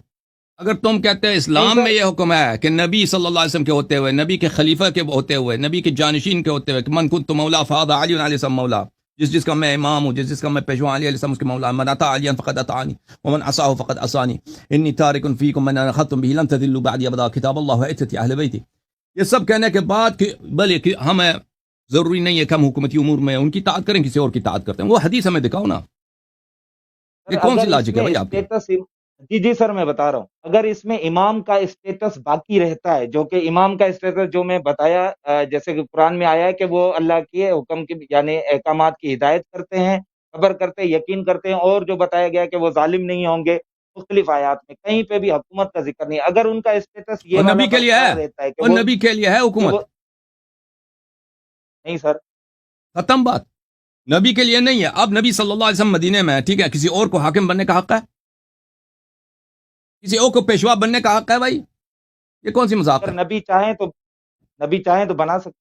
اگر تم کہتے ہیں نہیں اسلام میں سر، یہ حکم ہے کہ نبی صلی اللہ علیہ وسلم کے ہوتے ہوئے، نبی کے خلیفہ کے ہوتے ہوئے، نبی کے جانشین کے ہوتے ہوئے، کہ من کنت مولا فهذا علی علیہ السلام مولا، جس کا میں امام ہوں، جس کا میں پیشوا علی علیہ السلام اس کے مولا، من اطاع علی فقد اطاعنی ومن عصاه فقد عصانی انی تارک فیکم من اخذتم به لن تضلوا بعدی ابدا کتاب اللہ وعترتی اہل بیتی. یہ سب کہنے کے بعد کہ بھلے کہ ہمیں ضروری نہیں ہے کہ ہم حکومتی امور میں ان کی اطاعت کریں، کسی اور کی اطاعت کرتے ہیں. وہ حدیث ہمیں دکھاؤ نا. سر یہ کون سی اگر اس لاجک ہے میں بھائی آپ کی؟ اسٹیٹس، جی سر میں بتا رہا ہوں، اگر اس میں امام کا اسٹیٹس باقی رہتا ہے، جو کہ امام کا اسٹیٹس جو میں بتایا، جیسے کہ قرآن میں آیا ہے کہ وہ اللہ کے حکم کی یعنی احکامات کی ہدایت کرتے ہیں، خبر کرتے ہیں، یقین کرتے ہیں، اور جو بتایا گیا کہ وہ ظالم نہیں ہوں گے. مختلف آیات میں کہیں پہ بھی حکومت کا ذکر نہیں. اگر ان کا اسٹیٹس یہ اور والا نبی کے لیے ہے، برقرار رہتا ہے اور نبی کے لیے ہے کہ وہ حکومت. نہیں سر. ختم بات. نبی کے لیے نہیں ہے. اب نبی صلی اللہ علیہ وسلم مدینے میں ہے، ٹھیک ہے، کسی اور کو حاکم بننے کا حق ہے؟ کسی اور کو پیشوا بننے کا حق ہے بھائی؟ یہ کون سی مذاق اگر ہے؟ نبی چاہیں تو بنا سکتے.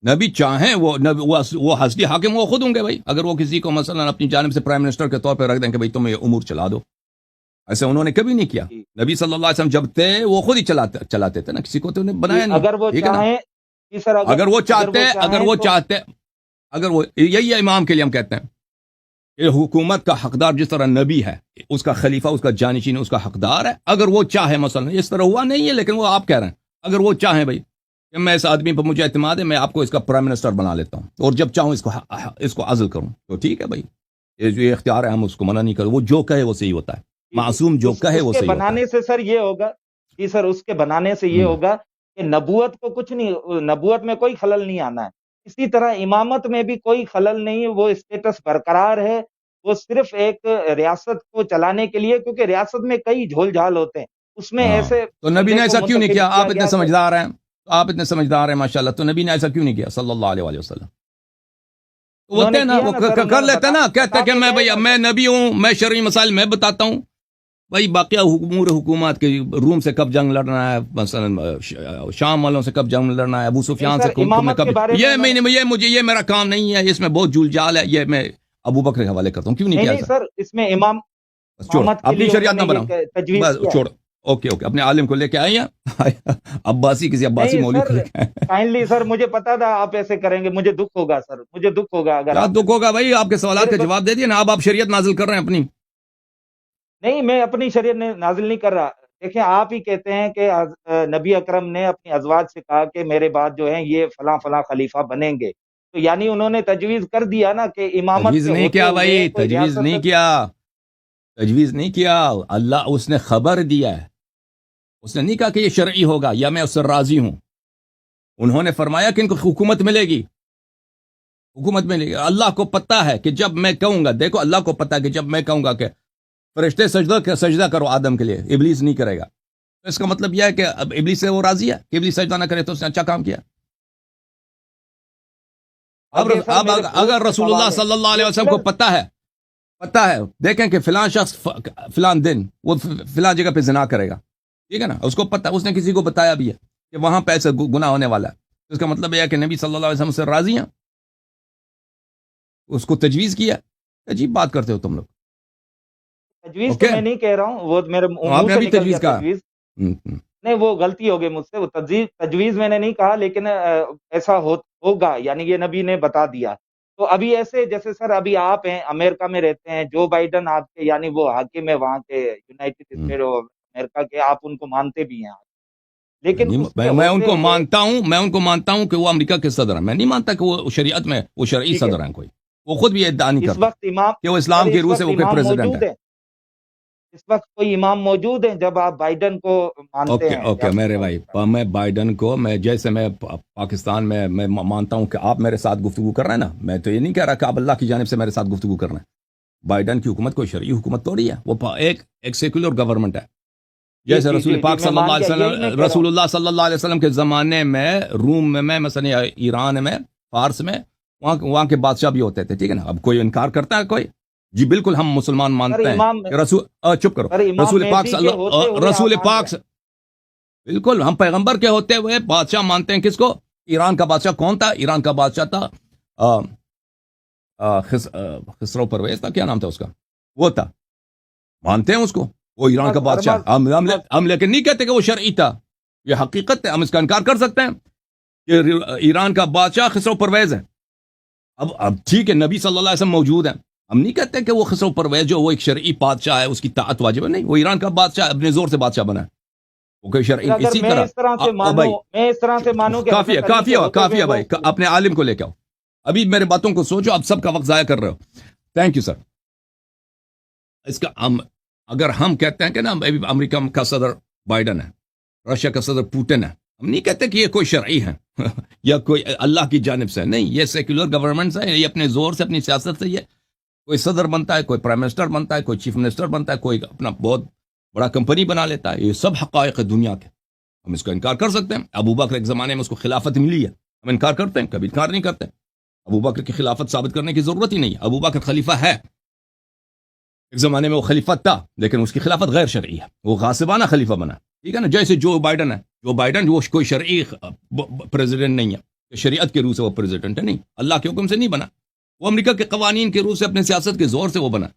نبی چاہیں وہ حسبی حاکم وہ خود ہوں گے بھائی. اگر وہ کسی کو مثلا اپنی جانب سے پرائم منسٹر کے طور پہ رکھ دیں کہ بھائی تم یہ امور چلا دو، ایسے انہوں نے کبھی نہیں کیا. جی نبی صلی اللہ علیہ وسلم جب تھے وہ خود ہی چلاتے تھے نا، کسی کو تو انہیں جی، بنایا نہیں. اگر وہ ٹھیک ہے نا؟ چاہیں، جی سر، اگر وہ چاہتے تو اگر وہ یہی ہے امام کے لیے ہم کہتے ہیں کہ حکومت کا حقدار جس طرح نبی ہے، اس کا خلیفہ، اس کا جانشین، اس کا حقدار ہے. اگر وہ چاہے، مثلا اس طرح ہوا نہیں ہے لیکن وہ آپ کہہ رہے ہیں، اگر وہ چاہیں بھائی کہ میں اس آدمی پر مجھے اعتماد ہے، میں آپ کو اس کا پرائم منسٹر بنا لیتا ہوں، اور جب چاہوں اس کو عزل کروں، تو ٹھیک ہے بھائی، یہ جو اختیار ہے ہم اس کو منع نہیں کریں. وہ جو کہے وہ صحیح ہوتا ہے. معصوم جو کہے اس وہ کے صحیح ہوتا ہے. بنانے سے سر یہ ہوگا، جی سر، اس کے بنانے سے یہ ہوگا کہ نبوت کو کچھ نہیں، نبوت میں کوئی خلل نہیں آنا ہے. اسی طرح امامت میں بھی کوئی خلل نہیں، وہ اسٹیٹس برقرار ہے. وہ صرف ایک ریاست کو چلانے کے لیے، کیونکہ ریاست میں کئی جھول جھال ہوتے ہیں، اس میں ہاں، ایسے تو نبی بندے نے کو ایسا کیوں نہیں منتخب کیا؟ کیا آپ اتنے گیا کہ سمجھدار ہیں، آپ اتنے سمجھدار ہیں ماشاءاللہ، تو نبی نے ایسا کیوں نہیں کیا صلی اللہ علیہ وسلم؟ وہ انہوں ہوتے نے ہیں نا، کیا وہ نا سر، انہوں کر نے لیتے ہیں نا، کہتے ہیں کہ بتاتے میں گئے بھائی نا میں سر. نبی ہوں، میں شرعی مسائل میں بتاتا ہوں. بھائی باقی امور حکومت کے، روم سے کب جنگ لڑنا ہے، مثلا شام والوں سے کب جنگ لڑنا ہے، ابو نہیں سفیان سے سر، میں امامت کب، کے بارے میں انہوں نے، یہ میرا کام نہیں ہے، اس میں بہت جھول جال ہے، یہ میں ابو بکر کے حوالے کرتا ہوں. کیوں نہیں نہیں کیا نہیں ایسا؟ سر، اس میں بس چھوڑ، امامت کے اپنی لیے انہوں شریعت نے نہ بناؤ، یہ تجویز بس کیا ہے. چھوڑ. اوکے اوکے، اپنے عالم کو لے کے آئے ہیں عباسی، کسی عباسی نہیں مولوی سر، کو لے کے آئے ہیں. کائنڈلی سر، مجھے پتا تھا آپ ایسے کریں گے، مجھے دکھ ہوگا سر، مجھے دکھ ہوگا اگر کیا آپ دکھ ہوگا بھائی؟ آپ کے سوالات میرے کا جواب دے دیا نا. اب آپ شریعت نازل کر رہے ہیں اپنی. نہیں، میں اپنی شریعت نازل نہیں کر رہا. دیکھیں آپ ہی کہتے ہیں کہ نبی اکرم نے اپنی ازواج سے کہا کہ میرے بعد جو ہیں یہ فلاں فلاں خلیفہ بنیں گے، تو یعنی انہوں نے تجویز کر دیا نا کہ امامت تجویز کے نہیں ہوتے کیا ہوئے بھائی، کوئی تجویز ریاست نہیں کیا، تجویز نہیں کیا، اللہ اس نے خبر دیا ہے، اس نے نہیں کہا کہ یہ شرعی ہوگا یا میں اس سے راضی ہوں، انہوں نے فرمایا کہ ان کو حکومت ملے گی، حکومت ملے گی، اللہ کو پتا ہے کہ جب میں کہوں گا، دیکھو اللہ کو پتا ہے کہ جب میں کہوں گا کہ فرشتے سجدہ کرو آدم کے لیے، ابلیس نہیں کرے گا، تو اس کا مطلب یہ ہے کہ اب ابلیس سے وہ راضی ہے کہ ابلیس سجدہ نہ کرے، تو اس نے اچھا کام کیا۔ اب یہ سر اب میرے بہت اگر سے رسول اللہ سوال ہیں صلی اللہ علیہ یہ وسلم کو پتا ہے، دیکھیں کہ فلاں شخص فلاں دن وہ فلاں جگہ پہ زنا کرے گا، ٹھیک ہے نا، اس کو پتا، اس نے کسی کو بتایا بھی ہے کہ وہاں پہ ایسے گناہ ہونے والا ہے، تو اس کا مطلب یہ ہے کہ نبی صلی اللہ علیہ وسلم سے راضی ہیں، اس کو تجویز کیا، عجیب بات کرتے ہو تم لوگ۔ تجویز تو اوکے، میں نہیں کہہ رہا ہوں، وہ میرے آپ منہ نے سے ابھی نکل گیا تجویز کہا۔ تجویز، نہیں وہ غلطی ہو گئی مجھ سے، وہ تجویز میں نے نہیں کہا، لیکن ایسا ہوگا، یعنی یہ نبی نے بتا دیا۔ تو ابھی ایسے جیسے سر ابھی آپ ہیں امریکہ میں رہتے ہیں، جو بائیڈن آپ کے یعنی وہ حاکم ہے وہاں کے یونائٹڈ اسٹیٹ آف امریکہ کے، آپ ان کو مانتے بھی ہیں، لیکن اس کے میں ان ہوتے کو ہوئے مانتا ہوں کہ وہ امریکہ کے صدر ہیں، میں نہیں مانتا کہ وہ شریعت میں وہ شرعی ٹھیک ہے، صدر ہیں کوئی، وہ خود بھی ادعا نہیں اس کرتے وقت امام کہ وہ سر اسلام کی اس روح سے وقت وہ کوئی امام پریزیڈنٹ ہے۔ موجود ہیں، اس وقت کوئی امام موجود ہیں جب آپ بائیڈن کو مانتے اوکے ہیں اوکے ریاست میرے بھائی، میں بائیڈن کو، میں پاکستان میں مانتا ہوں کہ آپ میرے ساتھ گفتگو کر رہے ہیں نا، میں تو یہ نہیں کہہ رہا کہ آپ اللہ کی جانب سے میرے ساتھ گفتگو کر رہے ہیں، بائیڈن کی حکومت کوئی شرعی حکومت توڑی ہے، وہ ایک سیکولر گورنمنٹ ہے، جی جیسے جی رسول جی جی پاک میں صلی اللہ مان گیا، علیہ یہی میں وسلم، کہہ رہا ہوں۔ رسول اللہ صلی اللہ علیہ وسلم کے زمانے میں روم میں مثلا ایران میں، فارس میں، وہاں کے بادشاہ بھی ہوتے تھے، ٹھیک ہے نا، اب کوئی انکار کرتا ہے کوئی؟ جی بالکل، ہم مسلمان سر مانتے ہیں امام کہ چپ کرو، سر امام رسول پاک مہدی کے ہوتے ہوئے آپ رسول مان رہے پاک ہیں؟ بالکل، ہم پیغمبر کے ہوتے ہوئے بادشاہ مانتے ہیں، کس کو؟ ایران کا بادشاہ کون تھا؟ ایران کا بادشاہ تھا خسرو پرویز تھا، کیا نام تھا اس کا، وہ تھا، مانتے ہیں اس کو، وہ ایران کا بادشاہ، ہم لیکن نہیں کہتے کہ وہ شرعی تھا، یہ حقیقت ہے، ہم اس کا انکار کر سکتے ہیں کہ ایران کا بادشاہ خسرو پرویز ہے، اب ٹھیک ہے، نبی صلی اللہ علیہ وسلم موجود ہیں، ہم نہیں کہتے کہ وہ خسرو پرویز جو وہ ایک شرعی بادشاہ ہے اس کی طاعت واجب ہے، نہیں، وہ ایران کا بادشاہ اپنے زور سے بادشاہ بنا ہے، وہ کوئی پھر شرعی، اگر اسی میں طرح اس طرح سے بھائی، مانوں کہ کافی ہے حضرت علی کافی کے ہے ہوتے کافی ہوئے ہے وہ بھائی، اپنے عالم کو لے کے آؤ، ابھی میرے باتوں کو سوچو، اب سب کا وقت ضائع کر رہے ہو، تھینک یو سر۔ اس کا اگر ہم کہتے ہیں کہ نا امریکہ کا صدر بائیڈن ہے، رشیا کا صدر پوٹن ہے، ہم نہیں کہتے کہ یہ کوئی شرعی ہے یا کوئی اللہ کی جانب سے، نہیں، یہ سیکولر گورنمنٹس ہے، یہ اپنے زور سے اپنی سیاست سے، یہ کوئی صدر بنتا ہے، کوئی پرائم منسٹر بنتا ہے، کوئی چیف منسٹر بنتا ہے، کوئی اپنا بہت بڑا کمپنی بنا لیتا ہے، یہ سب حقائق ہے دنیا کے، ہم اس کو انکار کر سکتے ہیں، ابو بکر ایک زمانے میں اس کو خلافت ملی ہے، ہم انکار کرتے ہیں؟ کبھی انکار نہیں کرتے، ابو بکر کی خلافت ثابت کرنے کی ضرورت ہی نہیں ہے، ابو بکر خلیفہ ہے، ایک زمانے میں وہ خلیفہ تھا، لیکن اس کی خلافت غیر شرعی ہے، وہ غاصبانہ خلیفہ بنا، ٹھیک ہے نا، جیسے جو بائیڈن ہے، جو بائیڈن وہ کوئی شرعی پریزیڈنٹ نہیں ہے، شریعت کے روح سے وہ پریزیڈنٹ ہے، نہیں، اللہ کے حکم سے نہیں بنا، وہ امریکہ کے قوانین کے روح سے اپنے سیاست کے زور سے وہ بنا،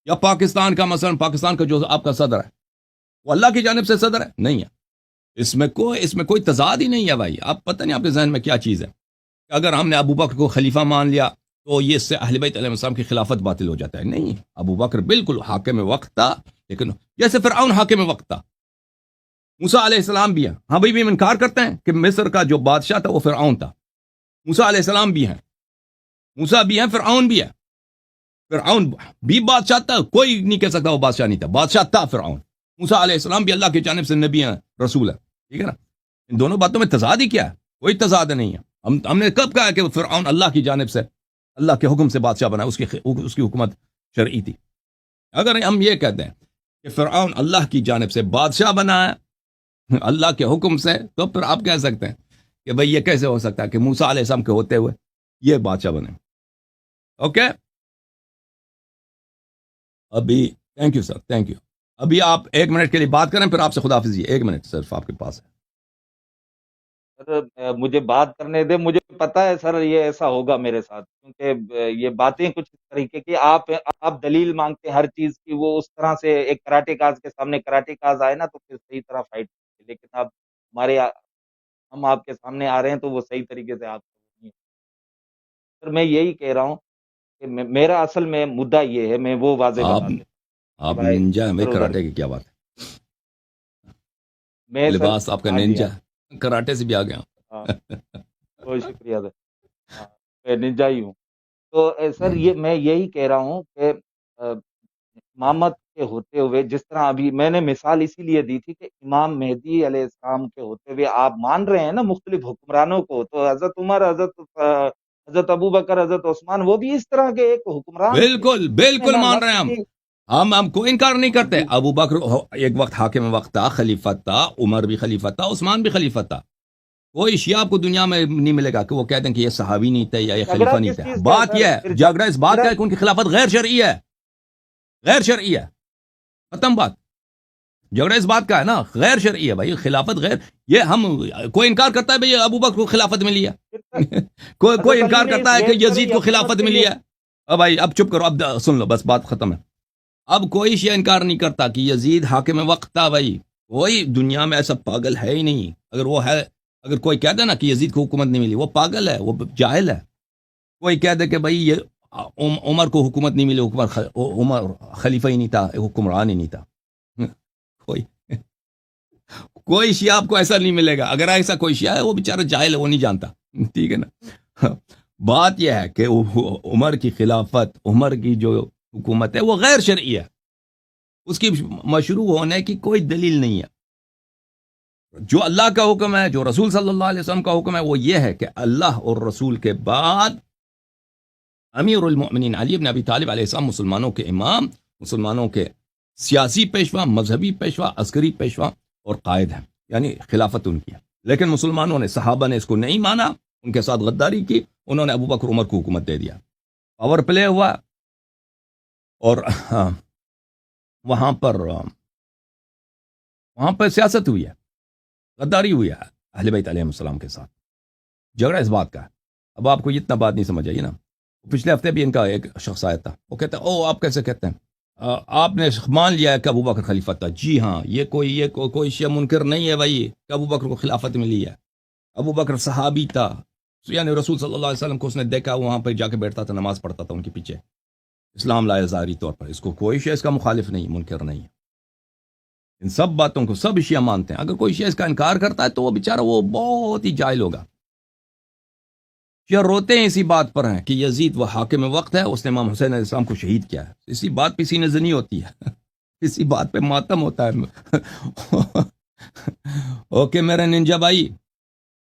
یا پاکستان کا مثلا، پاکستان کا جو آپ کا صدر ہے وہ اللہ کی جانب سے صدر ہے، نہیں ہے، اس میں کوئی تضاد ہی نہیں ہے بھائی، آپ پتہ نہیں آپ کے ذہن میں کیا چیز ہے، اگر ہم نے ابو بکر کو خلیفہ مان لیا تو یہ اس سے اہل بیت علیہ السلام کی خلافت باطل ہو جاتا ہے، نہیں، ابو بکر بالکل حاکم وقت تھا، لیکن جیسے فرعون حاکم وقت تھا، موسیٰ علیہ السلام بھی ہیں، ہاں بھائی بھی ہم انکار کرتے ہیں کہ مصر کا جو بادشاہ تھا وہ فرعون تھا، موسیٰ علیہ السلام بھی ہیں، موسیٰ بھی ہیں، فرعون بھی ہے، فرعون بھی بادشاہ تھا، کوئی نہیں کہہ سکتا وہ بادشاہ نہیں تھا، بادشاہ تھا فرعون، موسیٰ علیہ السلام بھی اللہ کی جانب سے نبی ہیں، رسول ہے، ٹھیک ہے نا، ان دونوں باتوں میں تضاد ہی کیا ہے؟ کوئی تضاد نہیں ہے، ہم نے کب کہا کہ فرعون اللہ کی جانب سے، اللہ کے حکم سے بادشاہ بنا، اس کی حکومت شرعی تھی؟ اگر ہم یہ کہتے ہیں کہ فرعون اللہ کی جانب سے بادشاہ بنا ہے اللہ کے حکم سے، تو پھر آپ کہہ سکتے ہیں کہ بھئی یہ کیسے ہو سکتا ہے کہ موسیٰ علیہ السلام کے ہوتے ہوئے یہ بادشاہ بنے؟ اوکے، ابھی thank you sir, thank you, ابھی آپ 1 منٹ کے لیے بات کریں، پھر آپ سے خداحافظ، 1 منٹ صرف آپ کے پاس ہے۔ سر مجھے بات کرنے دے، مجھے پتا ہے سر یہ ایسا ہوگا میرے ساتھ، کیونکہ یہ باتیں کچھ اس طریقے کی، آپ دلیل مانگتے ہیں ہر چیز کی، وہ اس طرح سے ایک کراٹے کاز کے سامنے کراٹے کاز آئے نا تو پھر صحیح طرح فائٹ کرتے، لیکن اب ہم آپ کے سامنے آ رہے ہیں تو وہ صحیح طریقے سے آپ نہیں۔ سر میں یہی کہہ رہا ہوں کہ میرا اصل میں مدعا یہ ہے، میں وہ واضح آپ بتا دیتا ہوں آپ بھائی ننجا ہیں بھائی، ادھر ادھر کراٹے کی کیا بات ہے؟ میں سر لباس آپ کا ہاں جی نینجا، ہاں کراٹے سے بھی آ گیا ہاں ہوں۔ بہت شکریہ سر. ہاں میں ننجا ہی ہوں. تو سر یہ میں یہی کہہ رہا ہوں کہ امامت کے ہوتے ہوئے جس طرح ابھی میں نے مثال اسی لیے دی تھی کہ امام مہدی علیہ السلام کے ہوتے ہوئے آپ مان رہے ہیں نا مختلف حکمرانوں کو، تو حضرت عمر، حضرت ابو بکر، حضرت عثمان، وہ بھی اس طرح کے ایک حکمران تھے بالکل جس میں بالکل نہ مان رہے نفس ہیں ہم. کی. ہم کوئی انکار نہیں ہاں کرتے. جی ابو بکر ایک وقت حاکم وقت تھا، خلیفہ تھا، عمر بھی خلیفہ تھا، عثمان بھی خلیفہ تھا. کوئی شیعہ آپ کو دنیا میں نہیں ملے گا کہ وہ کہہ دیں کہ یہ صحابی نہیں تھے یا یہ جھگڑا خلیفہ نہیں کس تھے. چیز کا ہے بات سر؟ یہ ہے، پھر جھگڑا اس بات کا جھگڑا ہے کہ ان کی خلافت غیر شرعی ہے، غیر شرعی ہے. ختم بات. جھگڑا اس بات کا ہے نا، غیر شرعی ہے بھائی، خلافت غیر. یہ ہم کوئی انکار کرتا ہے بھائی ابو بکر کو خلافت ملی ہے؟ پھر سر کوئی حضرت علی انکار نے اس کرتا ہے کہ غیر یزید شرعی کو حکومت خلافت کے ملی لیے ہے؟ اب بھائی اب چپ کرو، اب سن لو بس، بات ختم ہے. اب کوئی شیعہ انکار نہیں کرتا کہ یزید حاکم وقت تھا بھائی. کوئی دنیا میں ایسا پاگل ہے ہی نہیں. اگر وہ ہے، اگر کوئی کہہ دے نا کہ یزید کو حکومت نہیں ملی، وہ پاگل ہے، وہ جاہل ہے. کوئی کہہ دے کہ بھائی یہ عمر کو حکومت نہیں ملی، عمر خلیفہ ہی نہیں تھا، حکمران ہی نہیں تھا. کوئی کوئی شیعہ آپ کو ایسا نہیں ملے گا. اگر ایسا کوئی شیعہ ہے وہ بیچارہ جاہل ہے، وہ نہیں جانتا. ٹھیک ہے نا. بات یہ ہے کہ عمر کی خلافت، عمر کی جو حکومت ہے وہ غیر شرعی ہے. اس کی مشروع ہونے کی کوئی دلیل نہیں ہے. جو اللہ کا حکم ہے، جو رسول صلی اللہ علیہ وسلم کا حکم ہے، وہ یہ ہے کہ اللہ اور رسول کے بعد امیر المؤمنین علی بن ابی طالب علیہ السلام مسلمانوں کے امام، مسلمانوں کے سیاسی پیشوا، مذہبی پیشوا، عسکری پیشوا اور قائد ہیں. یعنی خلافت ان کی ہے. لیکن مسلمانوں نے، صحابہ نے اس کو نہیں مانا، ان کے ساتھ غداری کی. انہوں نے ابو بکر عمر کو حکومت دے دیا. پاور پلے ہوا اور وہاں پر سیاست ہوئی ہے، غداری ہوئی ہے اہل بیت علیہ السلام کے ساتھ. جھگڑا اس بات کا ہے. اب آپ کو اتنا بات نہیں سمجھ آئی نا. پچھلے ہفتے بھی ان کا ایک شخص آیا تھا، وہ کہتا ہے او آپ کیسے کہتے ہیں، آپ نے مان لیا ہے کہ ابو بکر خلیفہ تھا. جی ہاں، یہ کوئی شیعہ منکر نہیں ہے بھائی کہ ابو بکر کو خلافت ملی ہے. ابو بکر صحابی تھا، یعنی رسول صلی اللہ علیہ وسلم کو اس نے دیکھا، وہاں پہ جا کے بیٹھتا تھا، نماز پڑھتا تھا ان کے پیچھے، اسلام لایا ظاہری طور پر. اس کو کوئی شیعہ اس کا مخالف نہیں، منکر نہیں ہے. ان سب باتوں کو سب شیعہ مانتے ہیں. اگر کوئی شیعہ اس کا انکار کرتا ہے تو وہ بیچارہ وہ بہت ہی جاہل ہوگا. شیعہ روتے ہیں اسی بات پر ہیں کہ یزید وہ حاکم وقت ہے، اس نے امام حسین علیہ السلام کو شہید کیا ہے. اسی بات پہ سینہ زنی ہوتی ہے، اسی بات پہ ماتم ہوتا ہے. اوکے میرے ننجا بھائی،